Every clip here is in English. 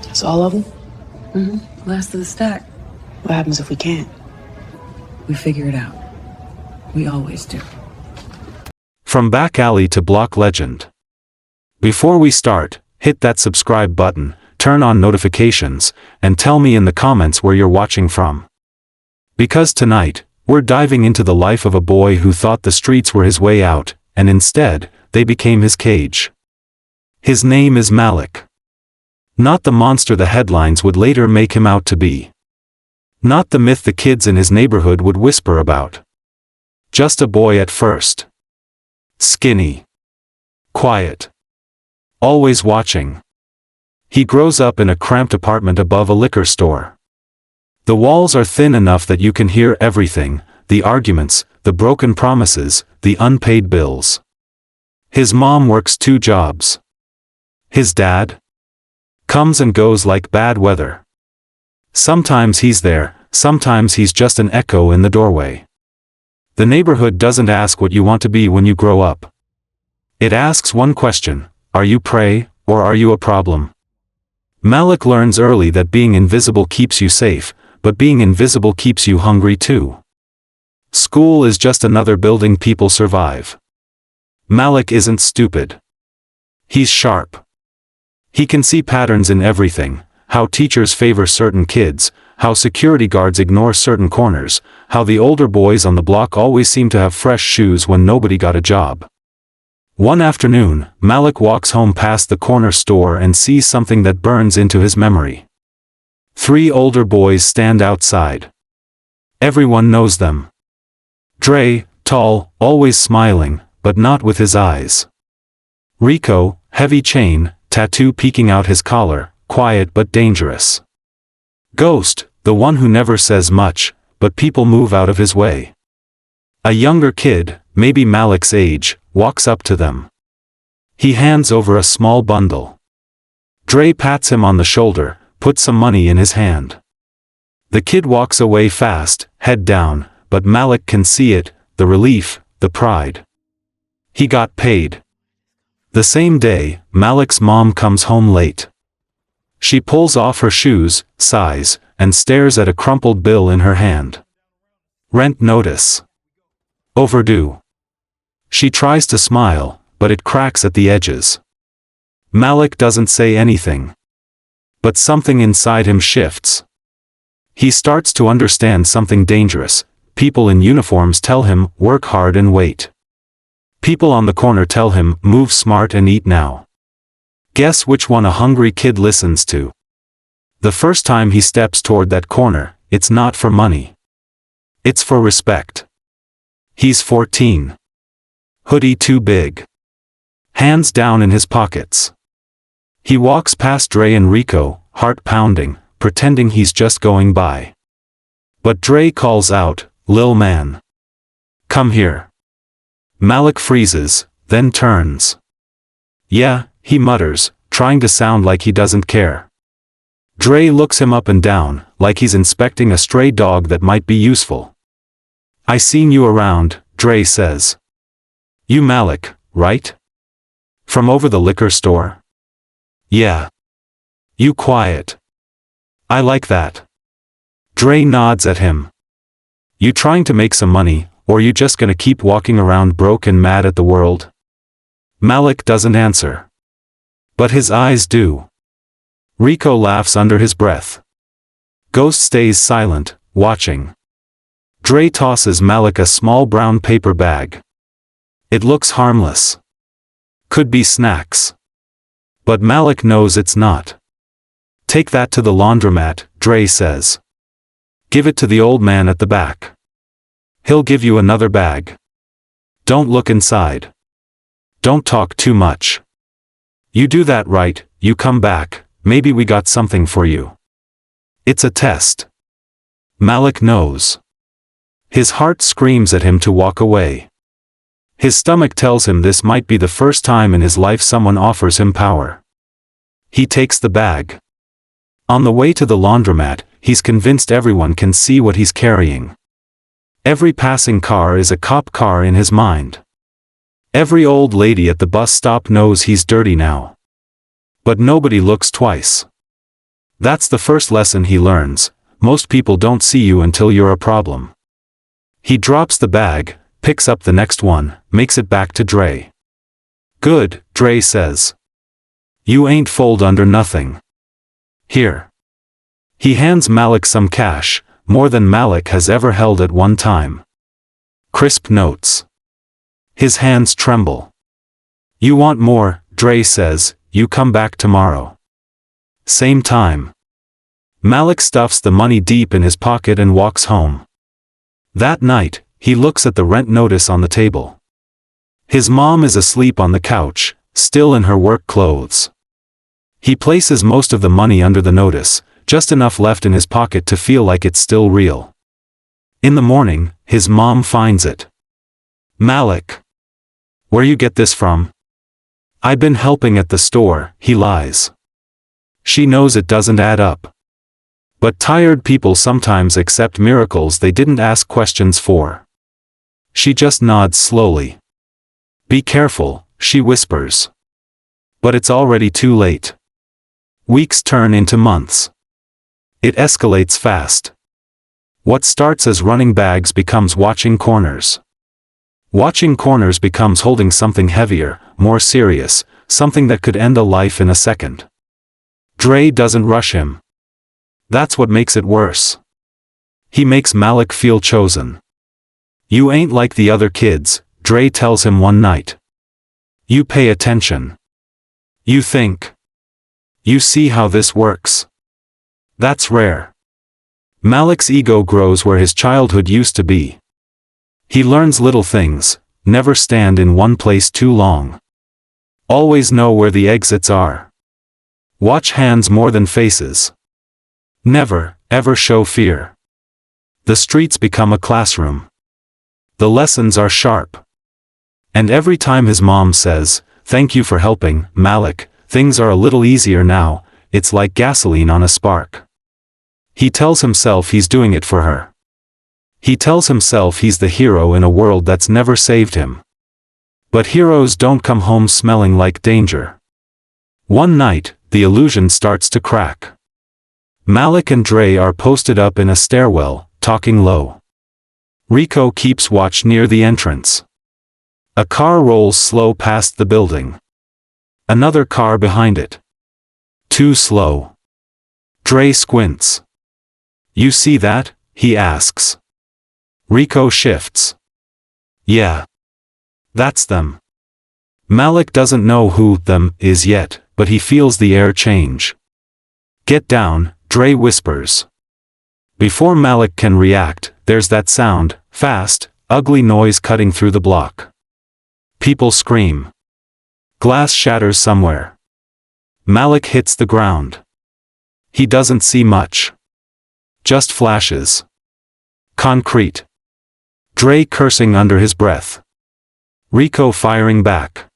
That's all of them? Last of the stack. What happens if we can't? We figure it out. We always do. From back alley to block legend. Before we start, hit that subscribe button, turn on notifications, and tell me in the comments where you're watching from. Because tonight, we're diving into the life of a boy who thought the streets were his way out, and instead, they became his cage. His name is Malik. Not the monster the headlines would later make him out to be. Not the myth the kids in his neighborhood would whisper about. Just a boy at first. Skinny. Quiet. Always watching. He grows up in a cramped apartment above a liquor store. The walls are thin enough that you can hear everything, the arguments, the broken promises, the unpaid bills. His mom works 2 jobs. His dad comes and goes like bad weather. Sometimes he's there, sometimes he's just an echo in the doorway. The neighborhood doesn't ask what you want to be when you grow up. It asks one question: are you prey, or are you a problem? Malik learns early that being invisible keeps you safe, but being invisible keeps you hungry too. School is just another building people survive. Malik isn't stupid. He's sharp. He can see patterns in everything: how teachers favor certain kids, how security guards ignore certain corners, how the older boys on the block always seem to have fresh shoes when nobody got a job. One afternoon, Malik walks home past the corner store and sees something that burns into his memory. 3 older boys stand outside. Everyone knows them. Dre, tall, always smiling, but not with his eyes. Rico, heavy chain, tattoo peeking out his collar, quiet but dangerous. Ghost, the one who never says much, but people move out of his way. A younger kid, maybe Malik's age, walks up to them. He hands over a small bundle. Dre pats him on the shoulder, puts some money in his hand. The kid walks away fast, head down, but Malik can see it, the relief, the pride. He got paid. The same day, Malik's mom comes home late. She pulls off her shoes, sighs, and stares at a crumpled bill in her hand. Rent notice. Overdue. She tries to smile, but it cracks at the edges. Malik doesn't say anything. But something inside him shifts. He starts to understand something dangerous. People in uniforms tell him, work hard and wait. People on the corner tell him, move smart and eat now. Guess which one a hungry kid listens to? The first time he steps toward that corner, it's not for money. It's for respect. He's 14. Hoodie too big. Hands down in his pockets. He walks past Dre and Rico, heart pounding, pretending he's just going by. But Dre calls out, "Lil man. Come here." Malik freezes, then turns. "Yeah," he mutters, trying to sound like he doesn't care. Dre looks him up and down, like he's inspecting a stray dog that might be useful. "I seen you around," Dre says. "You Malik, right? From over the liquor store?" "Yeah." "You quiet. I like that." Dre nods at him. "You trying to make some money, or you just gonna keep walking around broke and mad at the world?" Malik doesn't answer. But his eyes do. Rico laughs under his breath. Ghost stays silent, watching. Dre tosses Malik a small brown paper bag. It looks harmless. Could be snacks. But Malik knows it's not. "Take that to the laundromat," Dre says. "Give it to the old man at the back. He'll give you another bag. Don't look inside. Don't talk too much. You do that right, you come back, maybe we got something for you." It's a test. Malik knows. His heart screams at him to walk away. His stomach tells him this might be the first time in his life someone offers him power. He takes the bag. On the way to the laundromat, he's convinced everyone can see what he's carrying. Every passing car is a cop car in his mind. Every old lady at the bus stop knows he's dirty now. But nobody looks twice. That's the first lesson he learns. Most people don't see you until you're a problem. He drops the bag, picks up the next one, makes it back to Dre. Good, Dre says. You ain't fold under nothing. Here. He hands Malik some cash, more than Malik has ever held at one time. Crisp notes. His hands tremble. You want more, Dre says, you come back tomorrow. Same time. Malik stuffs the money deep in his pocket and walks home. That night, he looks at the rent notice on the table. His mom is asleep on the couch, still in her work clothes. He places most of the money under the notice, just enough left in his pocket to feel like it's still real. In the morning, his mom finds it. Malik. Where you get this from? I've been helping at the store, he lies. She knows it doesn't add up. But tired people sometimes accept miracles they didn't ask questions for. She just nods slowly. Be careful, she whispers. But it's already too late. Weeks turn into months. It escalates fast. What starts as running bags becomes watching corners. Watching corners becomes holding something heavier, more serious, something that could end a life in a second. Dre doesn't rush him. That's what makes it worse. He makes Malik feel chosen. You ain't like the other kids, Dre tells him one night. You pay attention. You think. You see how this works. That's rare. Malik's ego grows where his childhood used to be. He learns little things, never stand in one place too long. Always know where the exits are. Watch hands more than faces. Never, ever show fear. The streets become a classroom. The lessons are sharp. And every time his mom says, "Thank you for helping, Malik, things are a little easier now," it's like gasoline on a spark. He tells himself he's doing it for her. He tells himself he's the hero in a world that's never saved him. But heroes don't come home smelling like danger. One night, the illusion starts to crack. Malik and Dre are posted up in a stairwell, talking low. Rico keeps watch near the entrance. A car rolls slow past the building. Another car behind it. Too slow. Dre squints. You see that? He asks. Rico shifts. Yeah. That's them. Malik doesn't know who them is yet, but he feels the air change. Get down, Dre whispers. Before Malik can react, there's that sound, fast, ugly noise cutting through the block. People scream. Glass shatters somewhere. Malik hits the ground. He doesn't see much. Just flashes. Concrete. Dre cursing under his breath. Rico firing back.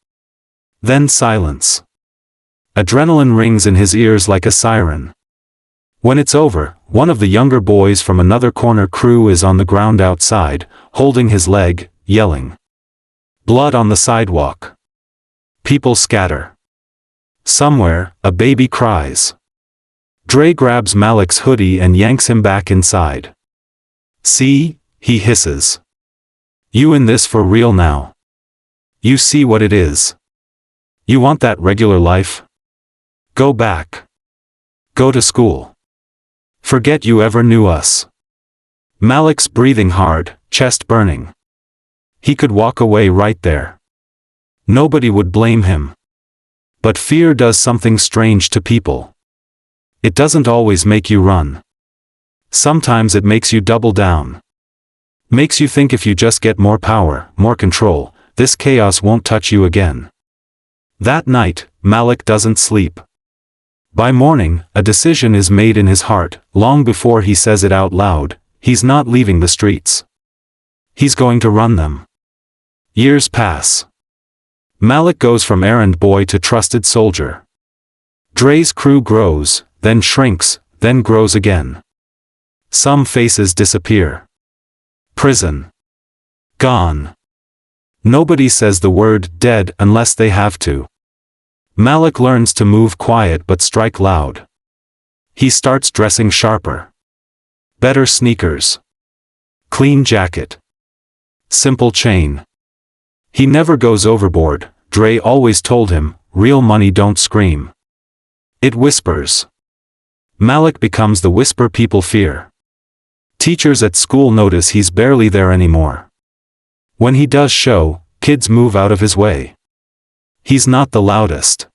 Then silence. Adrenaline rings in his ears like a siren. When it's over, one of the younger boys from another corner crew is on the ground outside, holding his leg, yelling. Blood on the sidewalk. People scatter. Somewhere, a baby cries. Dre grabs Malik's hoodie and yanks him back inside. See? He hisses. You in this for real now. You see what it is. You want that regular life? Go back. Go to school. Forget you ever knew us. Malik's breathing hard, chest burning. He could walk away right there. Nobody would blame him. But fear does something strange to people. It doesn't always make you run. Sometimes it makes you double down. Makes you think if you just get more power, more control, this chaos won't touch you again. That night, Malik doesn't sleep. By morning, a decision is made in his heart, long before he says it out loud. He's not leaving the streets. He's going to run them. Years pass. Malik goes from errand boy to trusted soldier. Dre's crew grows, then shrinks, then grows again. Some faces disappear. Prison. Gone. Nobody says the word dead unless they have to. Malik learns to move quiet but strike loud. He starts dressing sharper. Better sneakers. Clean jacket. Simple chain. He never goes overboard, Dre always told him, real money don't scream. It whispers. Malik becomes the whisper people fear. Teachers at school notice he's barely there anymore. When he does show, kids move out of his way. He's not the loudest.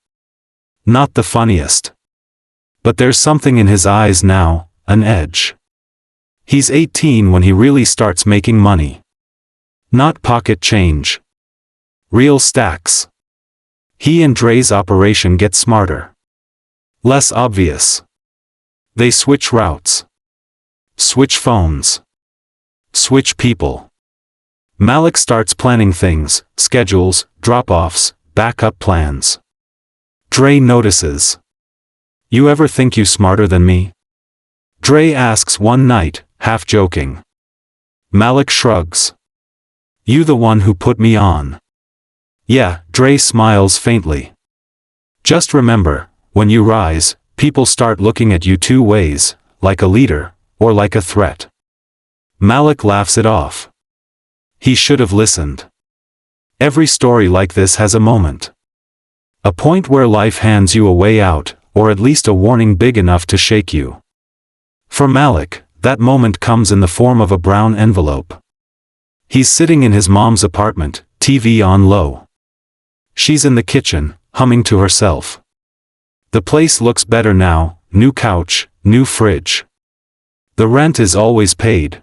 Not the funniest. But there's something in his eyes now, an edge. He's 18 when he really starts making money. Not pocket change. Real stacks. He and Dre's operation get smarter. Less obvious. They switch routes. Switch phones. Switch people. Malik starts planning things, schedules, drop-offs, backup plans. Dre notices. You ever think you smarter than me? Dre asks one night, half joking. Malik shrugs. You the one who put me on. Yeah, Dre smiles faintly. Just remember, when you rise, people start looking at you two ways, like a leader, or like a threat. Malik laughs it off. He should have listened. Every story like this has a moment. A point where life hands you a way out, or at least a warning big enough to shake you. For Malik, that moment comes in the form of a brown envelope. He's sitting in his mom's apartment, TV on low. She's in the kitchen, humming to herself. The place looks better now, new couch, new fridge. The rent is always paid.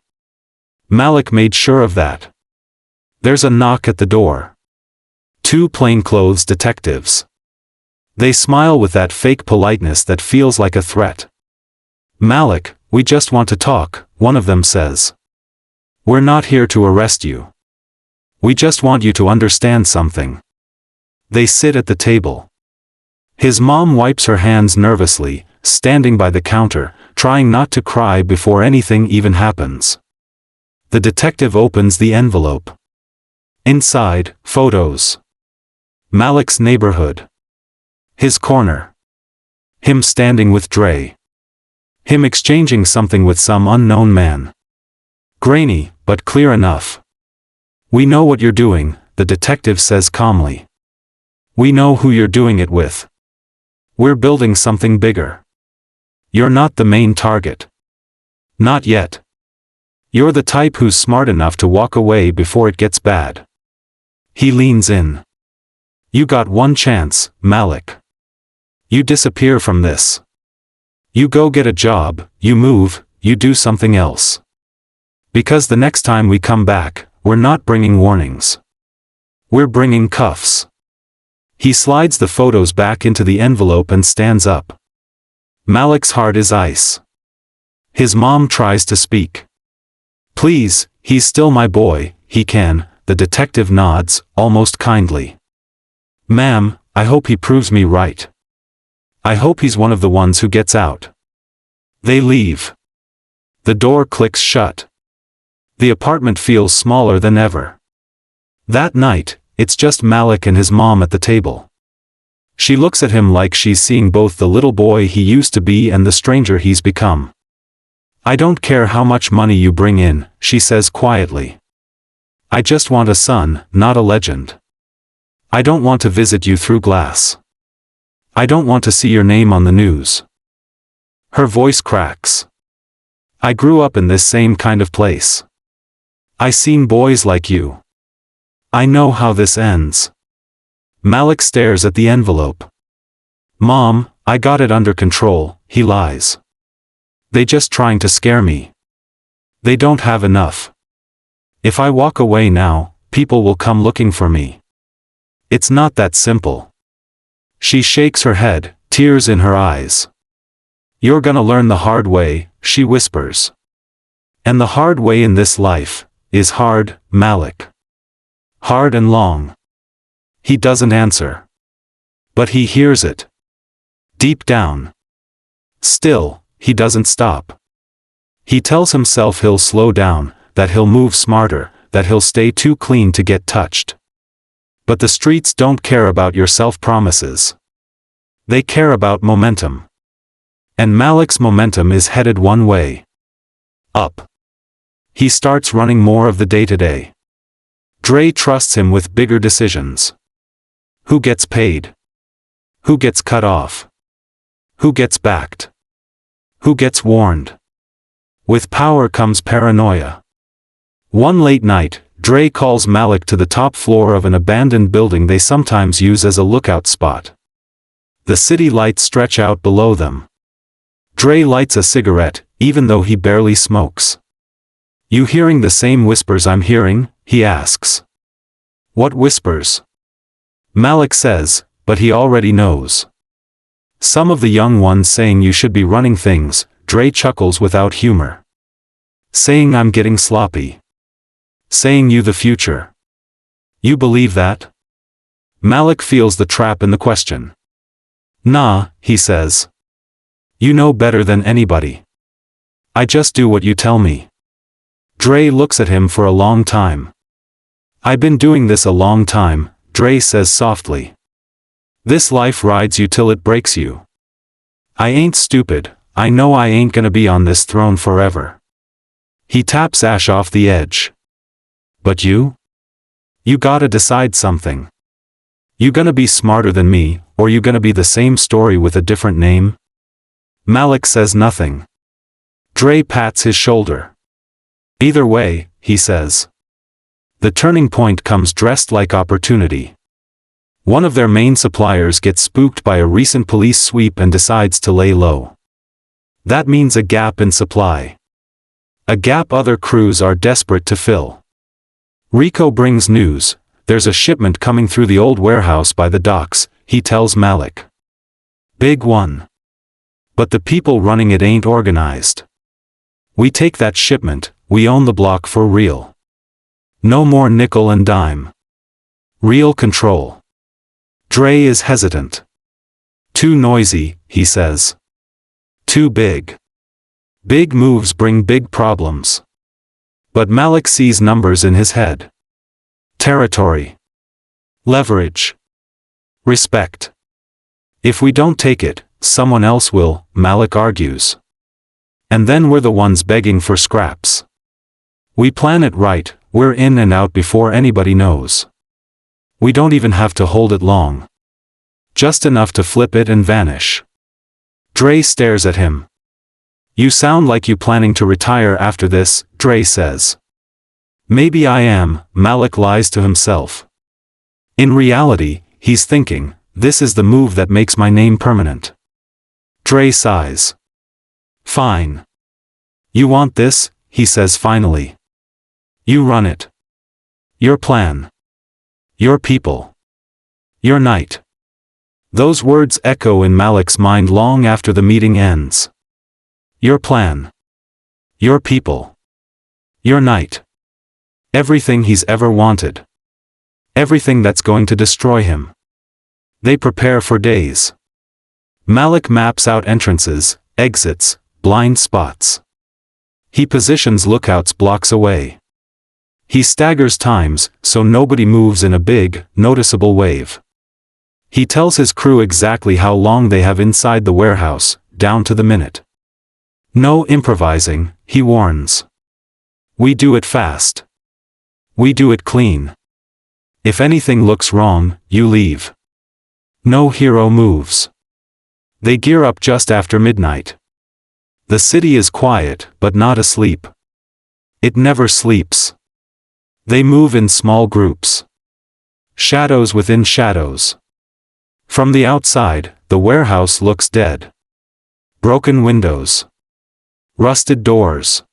Malik made sure of that. There's a knock at the door. 2 plainclothes detectives. They smile with that fake politeness that feels like a threat. Malik, we just want to talk, one of them says. We're not here to arrest you. We just want you to understand something. They sit at the table. His mom wipes her hands nervously, standing by the counter, trying not to cry before anything even happens. The detective opens the envelope. Inside, photos. Malik's neighborhood. His corner. Him standing with Dre. Him exchanging something with some unknown man. Grainy, but clear enough. We know what you're doing, the detective says calmly. We know who you're doing it with. We're building something bigger. You're not the main target. Not yet. You're the type who's smart enough to walk away before it gets bad. He leans in. You got one chance, Malik. You disappear from this. You go get a job, you move, you do something else. Because the next time we come back, we're not bringing warnings. We're bringing cuffs. He slides the photos back into the envelope and stands up. Malik's heart is ice. His mom tries to speak. Please, he's still my boy, he can, the detective nods, almost kindly. Ma'am, I hope he proves me right. I hope he's one of the ones who gets out. They leave. The door clicks shut. The apartment feels smaller than ever. That night, it's just Malik and his mom at the table. She looks at him like she's seeing both the little boy he used to be and the stranger he's become. I don't care how much money you bring in, she says quietly. I just want a son, not a legend. I don't want to visit you through glass. I don't want to see your name on the news. Her voice cracks. I grew up in this same kind of place. I seen boys like you. I know how this ends. Malik stares at the envelope. Mom, I got it under control, he lies. They just trying to scare me. They don't have enough. If I walk away now, people will come looking for me. It's not that simple. She shakes her head, tears in her eyes. You're gonna learn the hard way, she whispers. And the hard way in this life is hard, Malik. Hard and long. He doesn't answer. But he hears it. Deep down. Still, he doesn't stop. He tells himself he'll slow down, that he'll move smarter, that he'll stay too clean to get touched. But the streets don't care about your self-promises. They care about momentum. And Malik's momentum is headed one way. Up. He starts running more of the day-to-day. Dre trusts him with bigger decisions. Who gets paid? Who gets cut off? Who gets backed? Who gets warned? With power comes paranoia. One late night, Dre calls Malik to the top floor of an abandoned building they sometimes use as a lookout spot. The city lights stretch out below them. Dre lights a cigarette, even though he barely smokes. "You hearing the same whispers I'm hearing?" he asks. "What whispers?" Malik says, but he already knows. "Some of the young ones saying you should be running things." Dre chuckles without humor. "Saying I'm getting sloppy. Saying you the future. You believe that?" Malik feels the trap in the question. "Nah," he says. "You know better than anybody. I just do what you tell me." Dre looks at him for a long time. "I've been doing this a long time," Dre says softly. "This life rides you till it breaks you. I ain't stupid, I know I ain't gonna be on this throne forever." He taps Ash off the edge. "But you? You gotta decide something. You gonna be smarter than me, or you gonna be the same story with a different name?" Malik says nothing. Dre pats his shoulder. "Either way," he says. The turning point comes dressed like opportunity. One of their main suppliers gets spooked by a recent police sweep and decides to lay low. That means a gap in supply. A gap other crews are desperate to fill. Rico brings news. There's a shipment coming through the old warehouse by the docks, he tells Malik. Big one. But the people running it ain't organized. We take that shipment, we own the block for real. No more nickel and dime. Real control. Dre is hesitant. Too noisy, he says. Too big. Big moves bring big problems. But Malik sees numbers in his head. Territory. Leverage. Respect. If we don't take it, someone else will, Malik argues. And then we're the ones begging for scraps. We plan it right, we're in and out before anybody knows. We don't even have to hold it long. Just enough to flip it and vanish. Dre stares at him. You sound like you planning to retire after this, Dre says. Maybe I am, Malik lies to himself. In reality, he's thinking, this is the move that makes my name permanent. Dre sighs. Fine. You want this, he says finally. You run it. Your plan. Your people. Your night. Those words echo in Malik's mind long after the meeting ends. Your plan. Your people. Your night. Everything he's ever wanted. Everything that's going to destroy him. They prepare for days. Malik maps out entrances, exits, blind spots. He positions lookouts blocks away. He staggers times, so nobody moves in a big, noticeable wave. He tells his crew exactly how long they have inside the warehouse, down to the minute. No improvising, he warns. We do it fast. We do it clean. If anything looks wrong, you leave. No hero moves. They gear up just after midnight. The city is quiet, but not asleep. It never sleeps. They move in small groups. Shadows within shadows. From the outside, the warehouse looks dead. Broken windows. Rusted doors.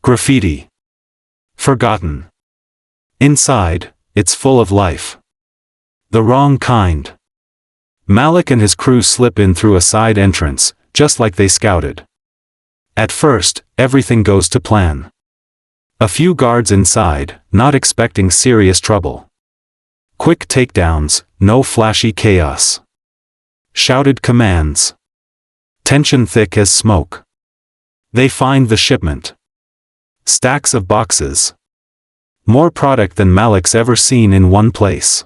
Graffiti. Forgotten. Inside, it's full of life. The wrong kind. Malik and his crew slip in through a side entrance, just like they scouted. At first, everything goes to plan. A few guards inside, not expecting serious trouble. Quick takedowns, no flashy chaos. Shouted commands. Tension thick as smoke. They find the shipment. Stacks of boxes. More product than Malik's ever seen in one place.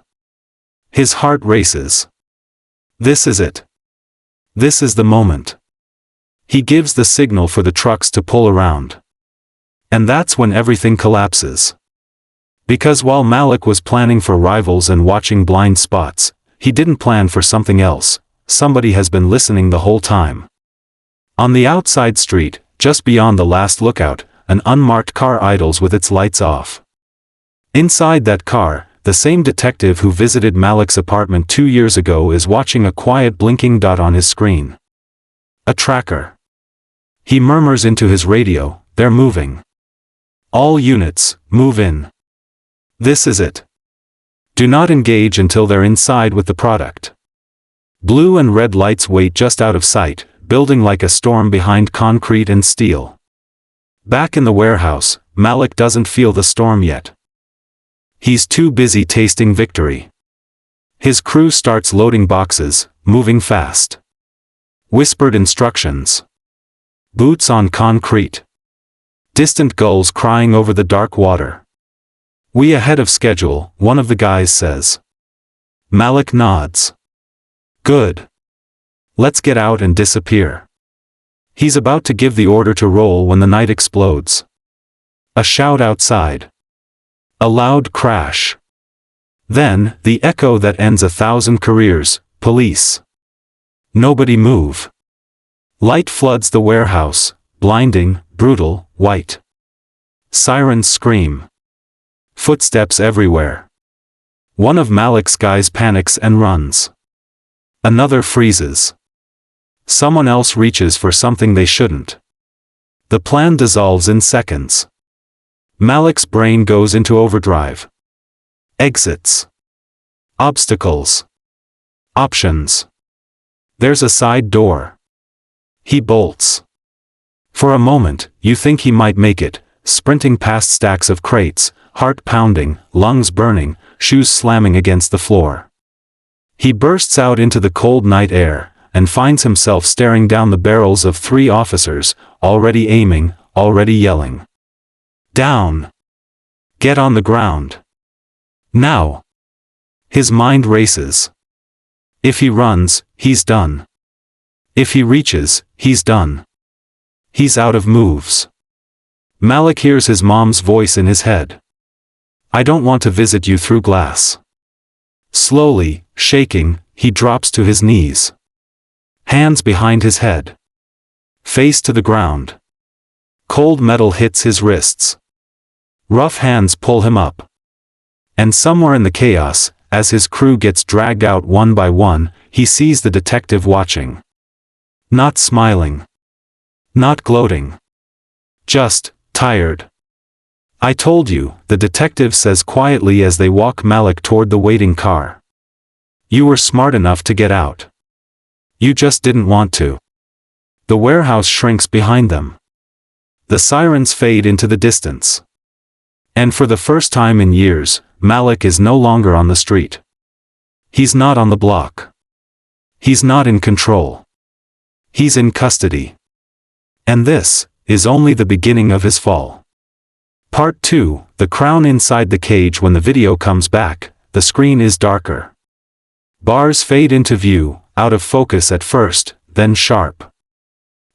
His heart races. This is it. This is the moment. He gives the signal for the trucks to pull around. And that's when everything collapses. Because while Malik was planning for rivals and watching blind spots, he didn't plan for something else. Somebody has been listening the whole time. On the outside street, just beyond the last lookout, an unmarked car idles with its lights off. Inside that car, the same detective who visited Malik's apartment 2 years ago is watching a quiet blinking dot on his screen. A tracker. He murmurs into his radio, "They're moving. All units, move in. This is it. Do not engage until they're inside with the product." Blue and red lights wait just out of sight, building like a storm behind concrete and steel. Back in the warehouse, Malik doesn't feel the storm yet. He's too busy tasting victory. His crew starts loading boxes, moving fast. Whispered instructions. Boots on concrete. Distant gulls crying over the dark water. "We ahead of schedule," one of the guys says. Malik nods. "Good. Let's get out and disappear." He's about to give the order to roll when the night explodes. A shout outside. A loud crash. Then, the echo that ends 1,000 careers, "Police. Nobody move." Light floods the warehouse, blinding, brutal, white. Sirens scream. Footsteps everywhere. One of Malik's guys panics and runs. Another freezes. Someone else reaches for something they shouldn't. The plan dissolves in seconds. Malik's brain goes into overdrive. Exits. Obstacles. Options. There's a side door. He bolts. For a moment, you think he might make it, sprinting past stacks of crates, heart pounding, lungs burning, shoes slamming against the floor. He bursts out into the cold night air, and finds himself staring down the barrels of 3 officers, already aiming, already yelling. Down. Get on the ground. Now. His mind races. If he runs, he's done. If he reaches, he's done. He's out of moves. Malik hears his mom's voice in his head. "I don't want to visit you through glass." Slowly, shaking, he drops to his knees. Hands behind his head. Face to the ground. Cold metal hits his wrists. Rough hands pull him up. And somewhere in the chaos, as his crew gets dragged out one by one, he sees the detective watching. Not smiling. Not gloating. Just, tired. "I told you," the detective says quietly as they walk Malik toward the waiting car. "You were smart enough to get out. You just didn't want to." The warehouse shrinks behind them. The sirens fade into the distance. And for the first time in years, Malik is no longer on the street. He's not on the block. He's not in control. He's in custody. And this is only the beginning of his fall. Part 2, the crown inside the cage. When the video comes back, the screen is darker. Bars fade into view, out of focus at first, then sharp.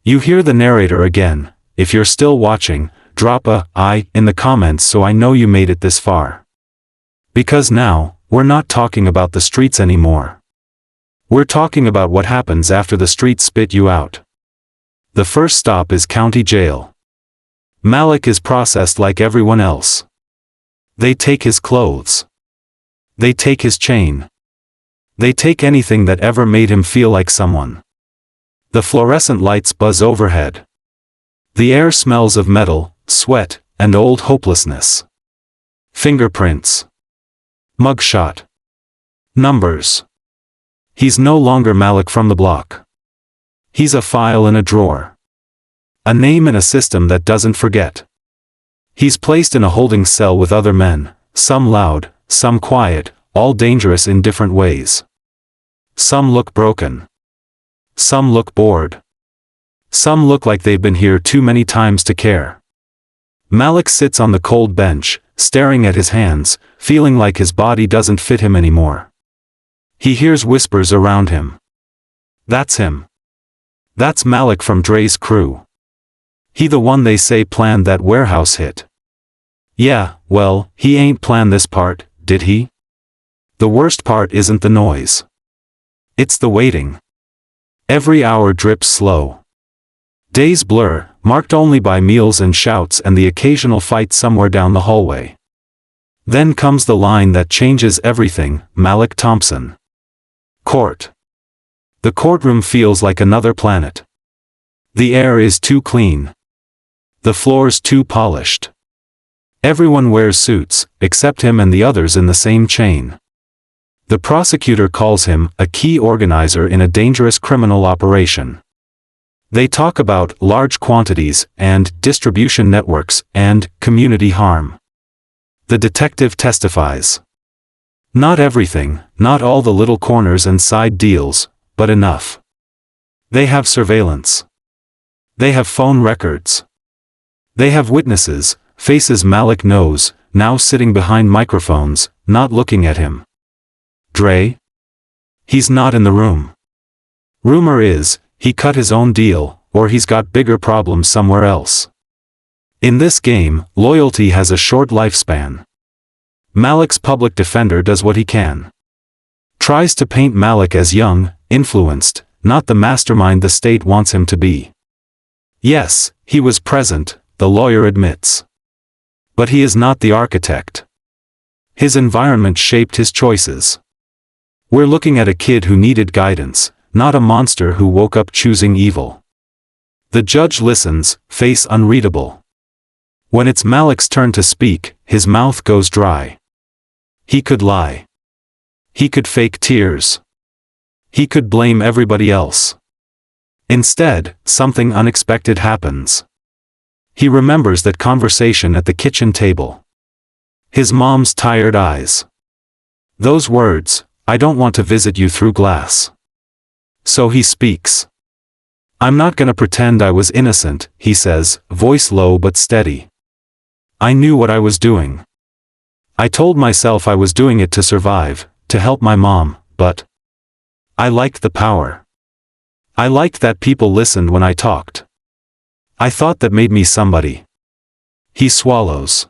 You hear the narrator again. If you're still watching, drop a "I" in the comments so I know you made it this far. Because now, we're not talking about the streets anymore. We're talking about what happens after the streets spit you out. The first stop is county jail. Malik is processed like everyone else. They take his clothes. They take his chain. They take anything that ever made him feel like someone. The fluorescent lights buzz overhead. The air smells of metal, sweat, and old hopelessness. Fingerprints. Mugshot. Numbers. He's no longer Malik from the block. He's a file in a drawer. A name in a system that doesn't forget. He's placed in a holding cell with other men, some loud, some quiet, all dangerous in different ways. Some look broken. Some look bored. Some look like they've been here too many times to care. Malik sits on the cold bench, staring at his hands, feeling like his body doesn't fit him anymore. He hears whispers around him. That's him. That's Malik from Dre's crew. He the one they say planned that warehouse hit. Yeah, well, he ain't planned this part, did he? The worst part isn't the noise. It's the waiting. Every hour drips slow. Days blur, marked only by meals and shouts and the occasional fight somewhere down the hallway. Then comes the line that changes everything, Malik Thompson. Court. The courtroom feels like another planet. The air is too clean. The floors too polished. Everyone wears suits, except him and the others in the same chain. The prosecutor calls him a key organizer in a dangerous criminal operation. They talk about large quantities and distribution networks and community harm. The detective testifies. Not everything, not all the little corners and side deals, but enough. They have surveillance. They have phone records. They have witnesses, faces Malik knows, now sitting behind microphones, not looking at him. Dre? He's not in the room. Rumor is, he cut his own deal, or he's got bigger problems somewhere else. In this game, loyalty has a short lifespan. Malik's public defender does what he can. Tries to paint Malik as young, influenced, not the mastermind the state wants him to be. Yes, he was present, the lawyer admits. But he is not the architect. His environment shaped his choices. We're looking at a kid who needed guidance, not a monster who woke up choosing evil. The judge listens, face unreadable. When it's Malik's turn to speak, his mouth goes dry. He could lie. He could fake tears. He could blame everybody else. Instead, something unexpected happens. He remembers that conversation at the kitchen table. His mom's tired eyes. Those words, "I don't want to visit you through glass." So he speaks. "I'm not gonna pretend I was innocent," he says, voice low but steady. "I knew what I was doing. I told myself I was doing it to survive, to help my mom, but I liked the power. I liked that people listened when I talked. I thought that made me somebody." He swallows.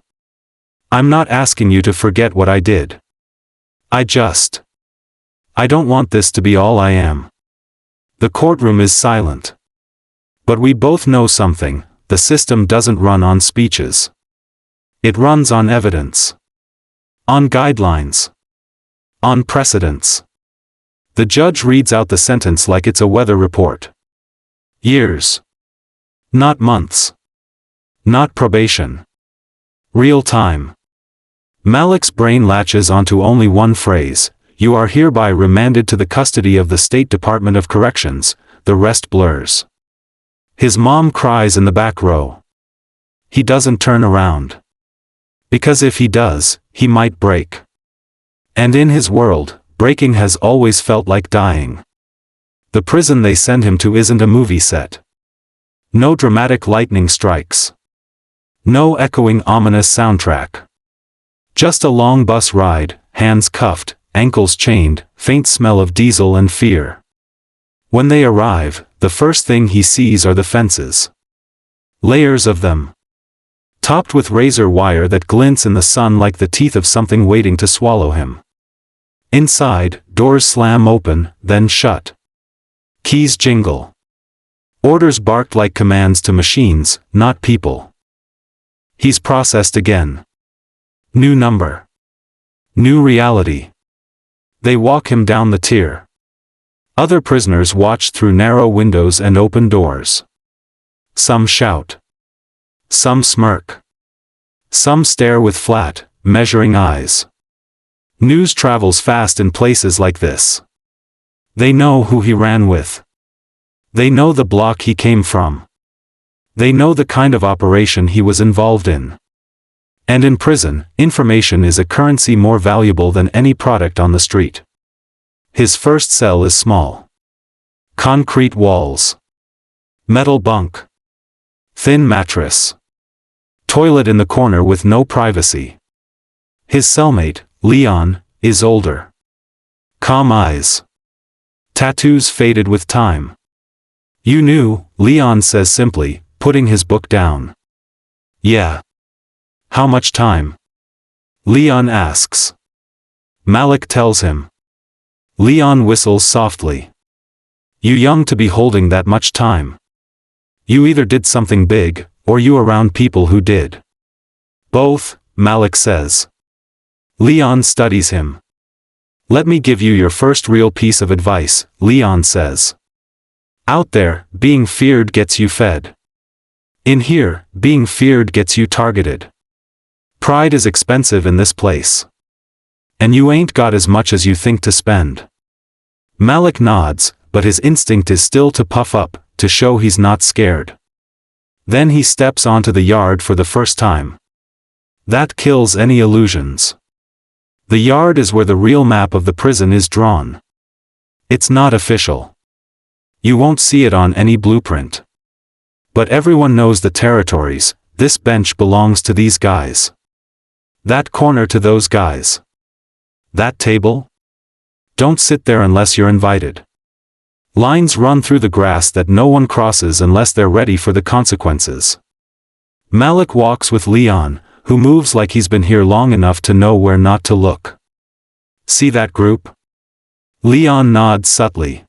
"I'm not asking you to forget what I did. I don't want this to be all I am." The courtroom is silent. But we both know something, the system doesn't run on speeches. It runs on evidence. On guidelines. On precedents. The judge reads out the sentence like it's a weather report. Years. Not months. Not probation. Real time. Malik's brain latches onto only one phrase: "You are hereby remanded to the custody of the State Department of Corrections." The rest blurs. His mom cries in the back row. He doesn't turn around. Because if he does, he might break. And in his world, breaking has always felt like dying. The prison they send him to isn't a movie set. No dramatic lightning strikes. No echoing ominous soundtrack. Just a long bus ride, hands cuffed, ankles chained, faint smell of diesel and fear. When they arrive, the first thing he sees are the fences. Layers of them. Topped with razor wire that glints in the sun like the teeth of something waiting to swallow him. Inside, doors slam open, then shut. Keys jingle. Orders barked like commands to machines, not people. He's processed again. New number. New reality. They walk him down the tier. Other prisoners watch through narrow windows and open doors. Some shout. Some smirk. Some stare with flat, measuring eyes. News travels fast in places like this. They know who he ran with. They know the block he came from. They know the kind of operation he was involved in. And in prison, information is a currency more valuable than any product on the street. His first cell is small. Concrete walls. Metal bunk. Thin mattress. Toilet in the corner with no privacy. His cellmate, Leon, is older. Calm eyes. Tattoos faded with time. You knew, Leon says simply, putting his book down. Yeah. How much time? Leon asks. Malik tells him. Leon whistles softly. You young to be holding that much time. You either did something big, or you around people who did. Both, Malik says. Leon studies him. Let me give you your first real piece of advice, Leon says. Out there, being feared gets you fed. In here, being feared gets you targeted. Pride is expensive in this place. And you ain't got as much as you think to spend. Malik nods, but his instinct is still to puff up, to show he's not scared. Then he steps onto the yard for the first time. That kills any illusions. The yard is where the real map of the prison is drawn. It's not official. You won't see it on any blueprint. But everyone knows the territories. This bench belongs to these guys. That corner to those guys. That table? Don't sit there unless you're invited. Lines run through the grass that no one crosses unless they're ready for the consequences. Malik walks with Leon, who moves like he's been here long enough to know where not to look. See that group? Leon nods subtly.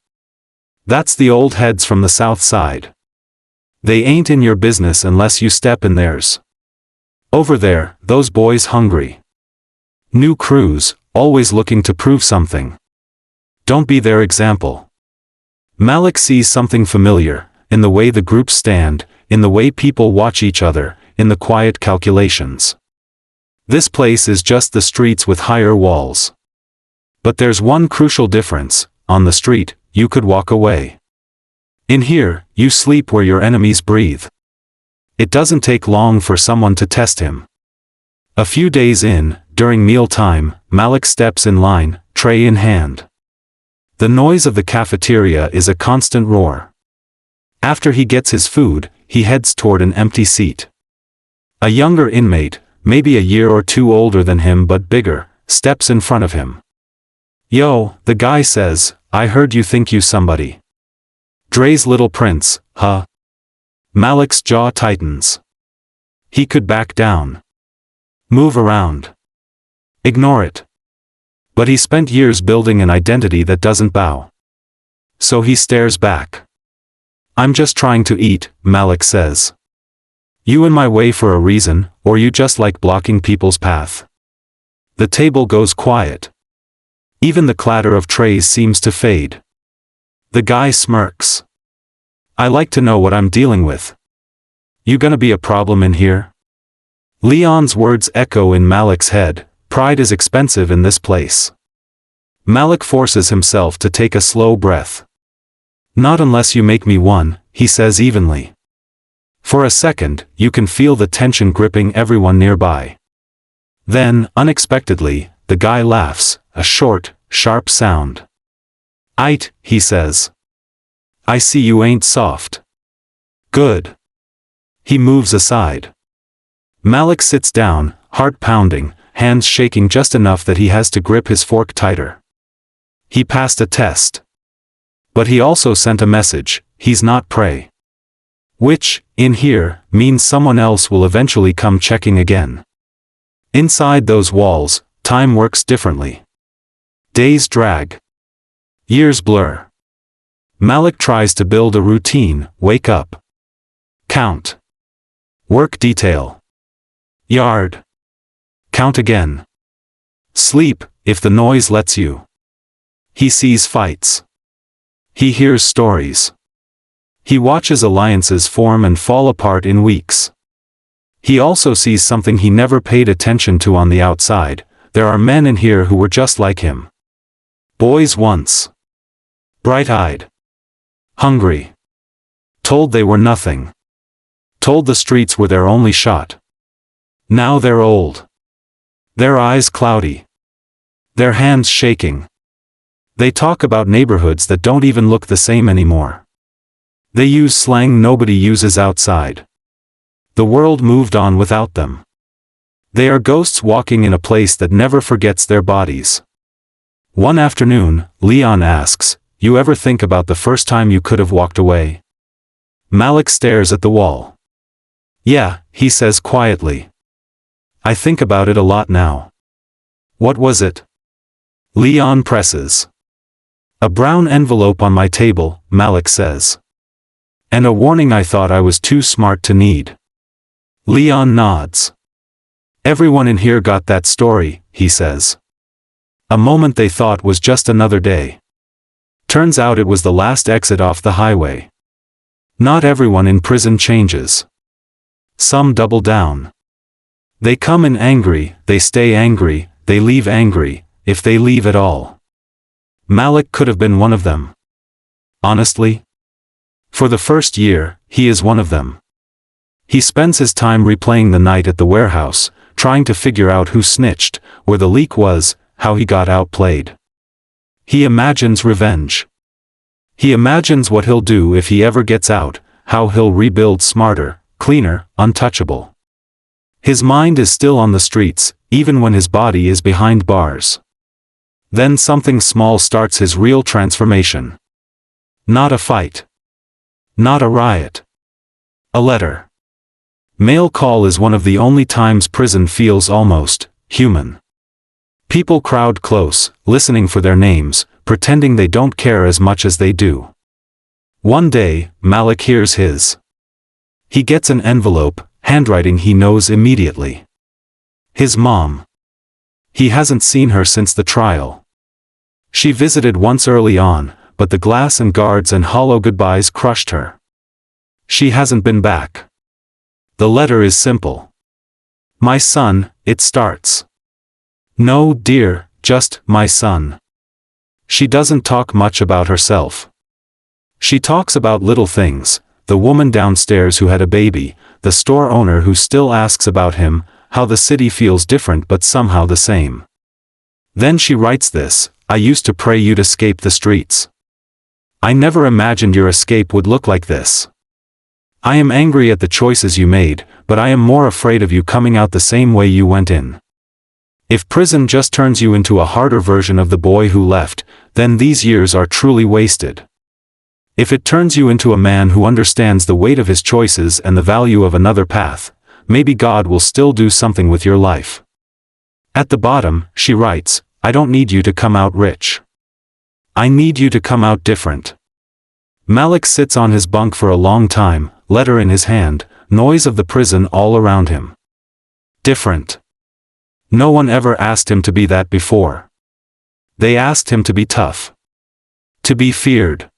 That's the old heads from the south side. They ain't in your business unless you step in theirs. Over there, those boys hungry. New crews, always looking to prove something. Don't be their example. Malik sees something familiar, in the way the groups stand, in the way people watch each other, in the quiet calculations. This place is just the streets with higher walls. But there's one crucial difference. On the street, you could walk away. In here, you sleep where your enemies breathe. It doesn't take long for someone to test him. A few days in, during mealtime, Malik steps in line, tray in hand. The noise of the cafeteria is a constant roar. After he gets his food, he heads toward an empty seat. A younger inmate, maybe a year or two older than him but bigger, steps in front of him. Yo, the guy says, I heard you think you somebody. Dre's little prince, huh? Malik's jaw tightens. He could back down. Move around. Ignore it. But he spent years building an identity that doesn't bow. So he stares back. I'm just trying to eat, Malik says. You in my way for a reason, or you just like blocking people's path? The table goes quiet. Even the clatter of trays seems to fade. The guy smirks. I like to know what I'm dealing with. You gonna be a problem in here? Leon's words echo in Malik's head. Pride is expensive in this place. Malik forces himself to take a slow breath. Not unless you make me one, he says evenly. For a second, you can feel the tension gripping everyone nearby. Then, unexpectedly, the guy laughs, a short, sharp sound. Aight, he says. I see you ain't soft. Good. He moves aside. Malik sits down, heart pounding, hands shaking just enough that he has to grip his fork tighter. He passed a test. But he also sent a message, he's not prey. Which, in here, means someone else will eventually come checking again. Inside those walls, time works differently. Days drag. Years blur. Malik tries to build a routine, wake up. Count. Work detail. Yard. Count again. Sleep, if the noise lets you. He sees fights. He hears stories. He watches alliances form and fall apart in weeks. He also sees something he never paid attention to on the outside. There are men in here who were just like him. Boys once. Bright-eyed. Hungry. Told they were nothing. Told the streets were their only shot. Now they're old. Their eyes cloudy. Their hands shaking. They talk about neighborhoods that don't even look the same anymore. They use slang nobody uses outside. The world moved on without them. They are ghosts walking in a place that never forgets their bodies. One afternoon, Leon asks, you ever think about the first time you could have walked away? Malik stares at the wall. Yeah, he says quietly. I think about it a lot now. What was it? Leon presses. A brown envelope on my table, Malik says. And a warning I thought I was too smart to need. Leon nods. Everyone in here got that story, he says. A moment they thought was just another day. Turns out it was the last exit off the highway. Not everyone in prison changes. Some double down. They come in angry, they stay angry, they leave angry, if they leave at all. Malik could have been one of them. Honestly? For the first year, he is one of them. He spends his time replaying the night at the warehouse, trying to figure out who snitched, where the leak was, how he got outplayed. He imagines revenge. He imagines what he'll do if he ever gets out, how he'll rebuild smarter, cleaner, untouchable. His mind is still on the streets, even when his body is behind bars. Then something small starts his real transformation. Not a fight. Not a riot. A letter. Mail call is one of the only times prison feels almost human. People crowd close, listening for their names, pretending they don't care as much as they do. One day, Malik hears his. He gets an envelope, handwriting he knows immediately. His mom. He hasn't seen her since the trial. She visited once early on, but the glass and guards and hollow goodbyes crushed her. She hasn't been back. The letter is simple. My son, it starts. No, dear, just, my son. She doesn't talk much about herself. She talks about little things, the woman downstairs who had a baby, the store owner who still asks about him, how the city feels different but somehow the same. Then she writes this, I used to pray you'd escape the streets. I never imagined your escape would look like this. I am angry at the choices you made, but I am more afraid of you coming out the same way you went in. If prison just turns you into a harder version of the boy who left, then these years are truly wasted. If it turns you into a man who understands the weight of his choices and the value of another path, maybe God will still do something with your life. At the bottom, she writes, I don't need you to come out rich. I need you to come out different. Malik sits on his bunk for a long time, letter in his hand, noise of the prison all around him. Different. No one ever asked him to be that before. They asked him to be tough. To be feared.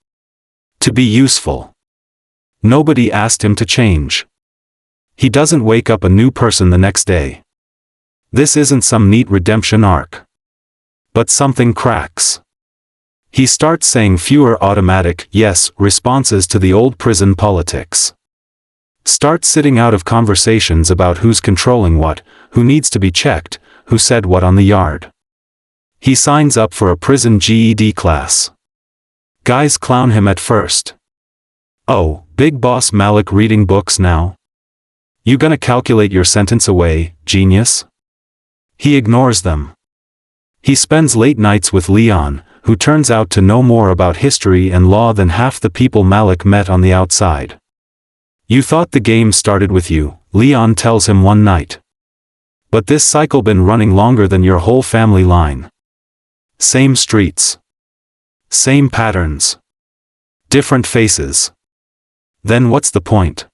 To be useful. Nobody asked him to change. He doesn't wake up a new person the next day. This isn't some neat redemption arc. But something cracks. He starts saying fewer automatic yes responses to the old prison politics. Starts sitting out of conversations about who's controlling what, who needs to be checked, who said what on the yard. He signs up for a prison GED class. Guys clown him at first. Oh, big boss Malik reading books now? You gonna calculate your sentence away, genius? He ignores them. He spends late nights with Leon, who turns out to know more about history and law than half the people Malik met on the outside. You thought the game started with you, Leon tells him one night. But this cycle been running longer than your whole family line. Same streets. Same patterns. Different faces. Then what's the point?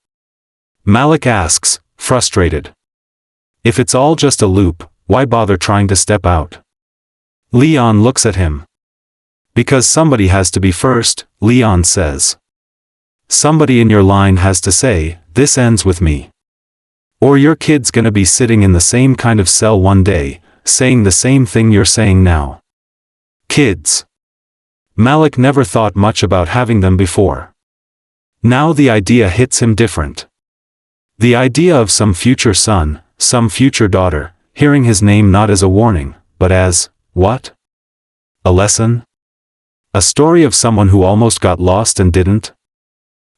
Malik asks, frustrated. If it's all just a loop, why bother trying to step out? Leon looks at him. Because somebody has to be first, Leon says. Somebody in your line has to say, this ends with me. Or your kid's gonna be sitting in the same kind of cell one day, saying the same thing you're saying now. Kids. Malik never thought much about having them before. Now the idea hits him different. The idea of some future son, some future daughter, hearing his name not as a warning, but as, what? A lesson? A story of someone who almost got lost and didn't?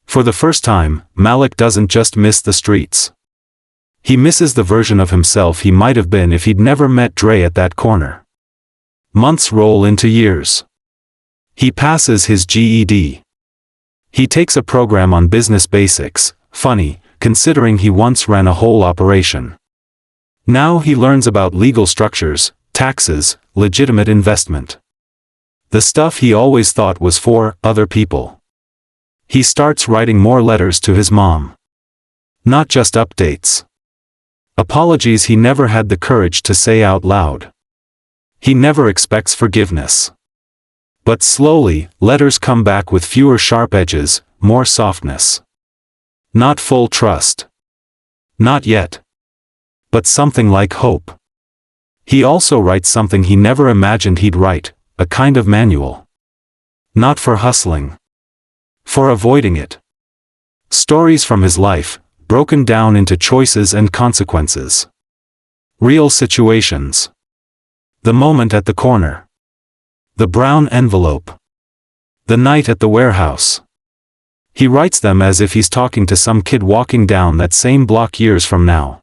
For the first time, Malik doesn't just miss the streets. He misses the version of himself he might have been if he'd never met Dre at that corner. Months roll into years. He passes his GED. He takes a program on business basics, funny, considering he once ran a whole operation. Now he learns about legal structures, taxes, legitimate investment. The stuff he always thought was for other people. He starts writing more letters to his mom. Not just updates. Apologies he never had the courage to say out loud. He never expects forgiveness. But slowly, letters come back with fewer sharp edges, more softness. Not full trust. Not yet. But something like hope. He also writes something he never imagined he'd write, a kind of manual. Not for hustling. For avoiding it. Stories from his life, broken down into choices and consequences. Real situations. The moment at the corner. The brown envelope. The night at the warehouse. He writes them as if he's talking to some kid walking down that same block years from now.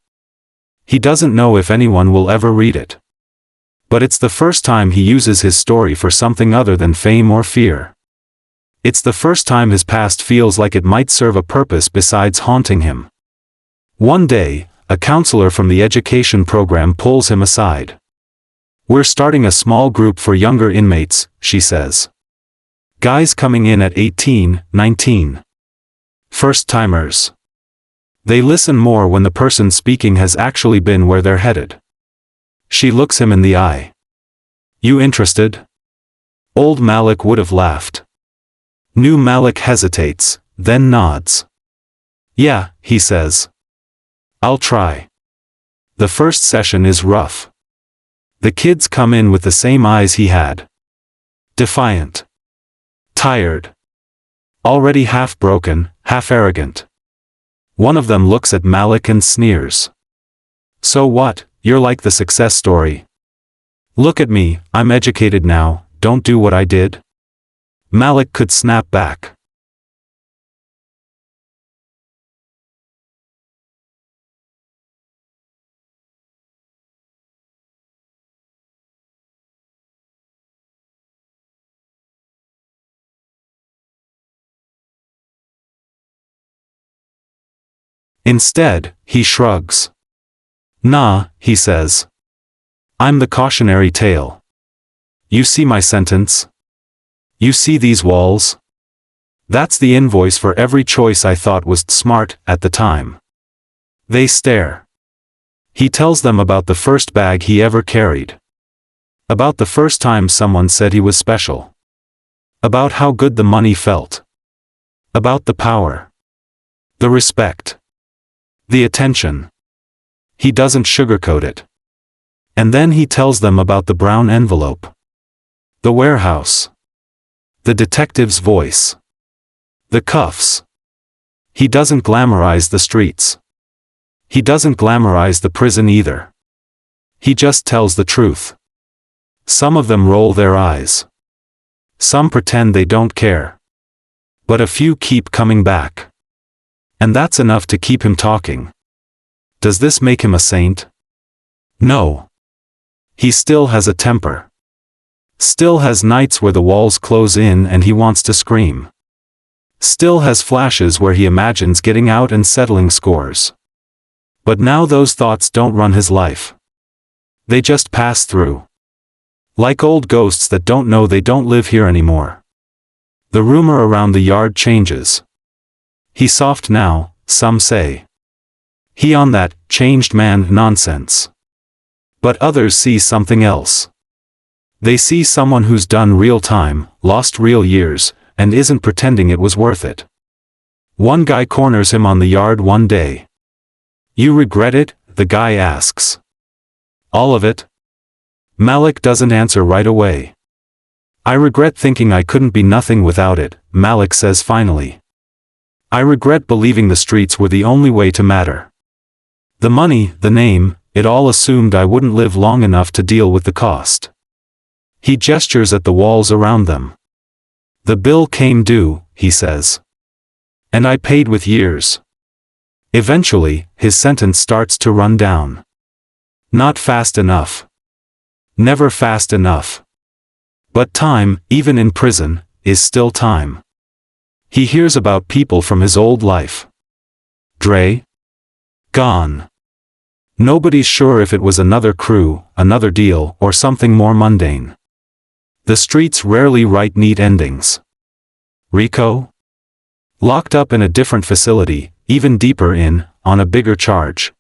He doesn't know if anyone will ever read it. But it's the first time he uses his story for something other than fame or fear. It's the first time his past feels like it might serve a purpose besides haunting him. One day, a counselor from the education program pulls him aside. "We're starting a small group for younger inmates," she says. Guys coming in at 18, 19. First-timers. They listen more when the person speaking has actually been where they're headed. She looks him in the eye. "You interested?" Old Malik would have laughed. New Malik hesitates, then nods. "Yeah," he says. "I'll try." The first session is rough. The kids come in with the same eyes he had. Defiant. Tired. Already half broken, half arrogant. One of them looks at Malik and sneers. "So what, you're like the success story. Look at me, I'm educated now, don't do what I did?" Malik could snap back. Instead, he shrugs. "Nah," he says. "I'm the cautionary tale. You see my sentence? You see these walls? That's the invoice for every choice I thought was smart at the time." They stare. He tells them about the first bag he ever carried. About the first time someone said he was special. About how good the money felt. About the power. The respect. The attention. He doesn't sugarcoat it. And then he tells them about the brown envelope. The warehouse. The detective's voice. The cuffs. He doesn't glamorize the streets. He doesn't glamorize the prison either. He just tells the truth. Some of them roll their eyes. Some pretend they don't care. But a few keep coming back. And that's enough to keep him talking. Does this make him a saint? No. He still has a temper. Still has nights where the walls close in and he wants to scream. Still has flashes where he imagines getting out and settling scores. But now those thoughts don't run his life. They just pass through. Like old ghosts that don't know they don't live here anymore. The rumor around the yard changes. He's soft now, some say. He on that changed man nonsense. But others see something else. They see someone who's done real time, lost real years, and isn't pretending it was worth it. One guy corners him on the yard one day. "You regret it?" the guy asks. "All of it?" Malik doesn't answer right away. "I regret thinking I couldn't be nothing without it," Malik says finally. "I regret believing the streets were the only way to matter. The money, the name, it all assumed I wouldn't live long enough to deal with the cost." He gestures at the walls around them. "The bill came due," he says. "And I paid with years." Eventually, his sentence starts to run down. Not fast enough. Never fast enough. But time, even in prison, is still time. He hears about people from his old life. Dre? Gone. Nobody's sure if it was another crew, another deal, or something more mundane. The streets rarely write neat endings. Rico? Locked up in a different facility, even deeper in, on a bigger charge.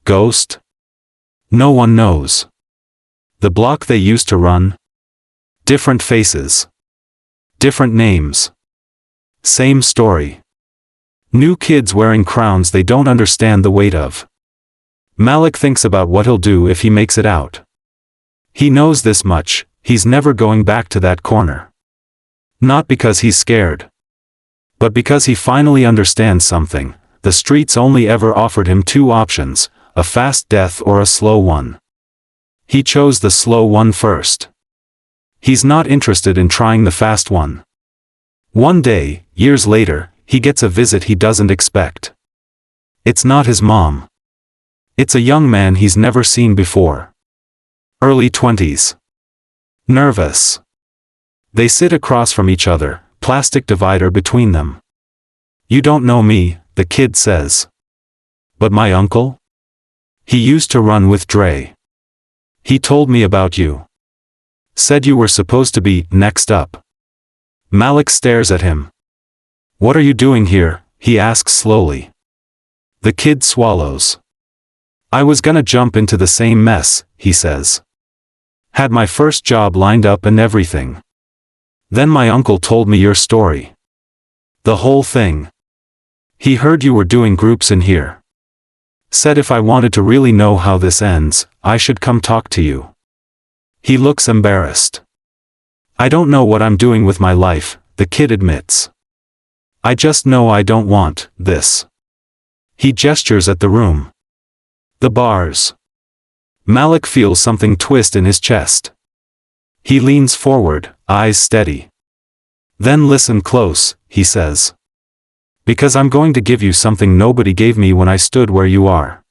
Ghost? No one knows. The block they used to run? Different faces. Different names. Same story. New kids wearing crowns they don't understand the weight of. Malik thinks about what he'll do if he makes it out. He knows this much, he's never going back to that corner. Not because he's scared. But because he finally understands something. The streets only ever offered him two options, a fast death or a slow one. He chose the slow one first. He's not interested in trying the fast one. One day, years later, he gets a visit he doesn't expect. It's not his mom. It's a young man he's never seen before. Early 20s. Nervous. They sit across from each other, plastic divider between them. You don't know me, the kid says. But my uncle? He used to run with Dre. He told me about you. Said you were supposed to be next up. Malik stares at him. What are you doing here? He asks slowly. The kid swallows. I was gonna jump into the same mess, he says. Had my first job lined up and everything. Then my uncle told me your story. The whole thing. He heard you were doing groups in here. Said if I wanted to really know how this ends, I should come talk to you. He looks embarrassed. I don't know what I'm doing with my life, the kid admits. I just know I don't want this. He gestures at the room. The bars. Malik feels something twist in his chest. He leans forward, eyes steady. Then listen close, he says. Because I'm going to give you something nobody gave me when I stood where you are.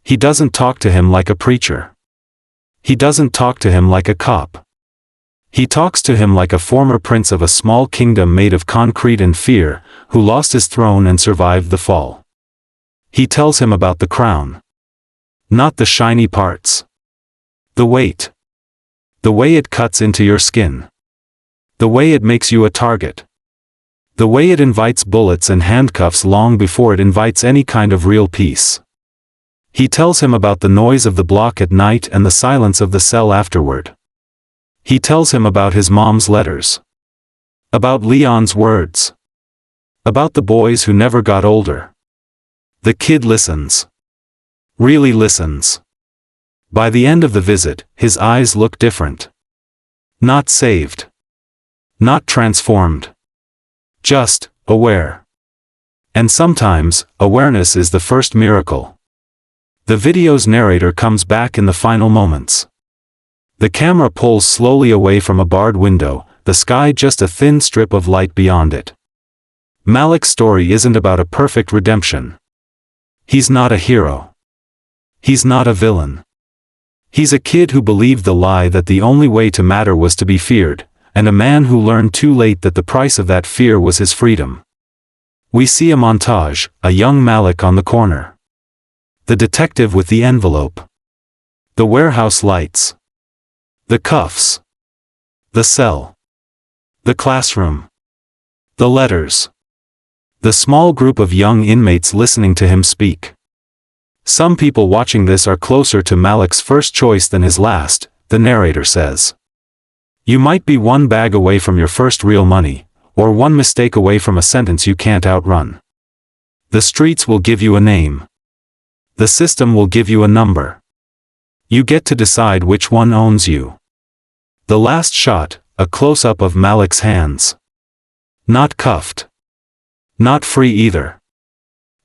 He doesn't talk to him like a preacher. He doesn't talk to him like a cop. He talks to him like a former prince of a small kingdom made of concrete and fear, who lost his throne and survived the fall. He tells him about the crown. Not the shiny parts. The weight. The way it cuts into your skin. The way it makes you a target. The way it invites bullets and handcuffs long before it invites any kind of real peace. He tells him about the noise of the block at night and the silence of the cell afterward. He tells him about his mom's letters. About Leon's words. About the boys who never got older. The kid listens. Really listens. By the end of the visit, his eyes look different. Not saved. Not transformed. Just aware. And sometimes, awareness is the first miracle. The video's narrator comes back in the final moments. The camera pulls slowly away from a barred window, the sky just a thin strip of light beyond it. Malik's story isn't about a perfect redemption. He's not a hero. He's not a villain. He's a kid who believed the lie that the only way to matter was to be feared, and a man who learned too late that the price of that fear was his freedom. We see a montage, a young Malik on the corner. The detective with the envelope. The warehouse lights. The cuffs. The cell. The classroom. The letters. The small group of young inmates listening to him speak. Some people watching this are closer to Malik's first choice than his last, the narrator says. You might be one bag away from your first real money, or one mistake away from a sentence you can't outrun. The streets will give you a name. The system will give you a number. You get to decide which one owns you. The last shot, a close-up of Malik's hands. Not cuffed. Not free either.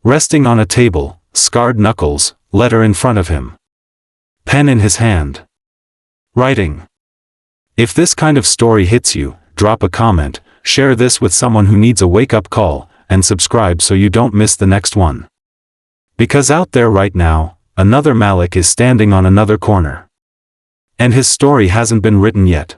Resting on a table, scarred knuckles, letter in front of him. Pen in his hand. Writing. If this kind of story hits you, drop a comment, share this with someone who needs a wake-up call, and subscribe so you don't miss the next one. Because out there right now, another Malik is standing on another corner. And his story hasn't been written yet.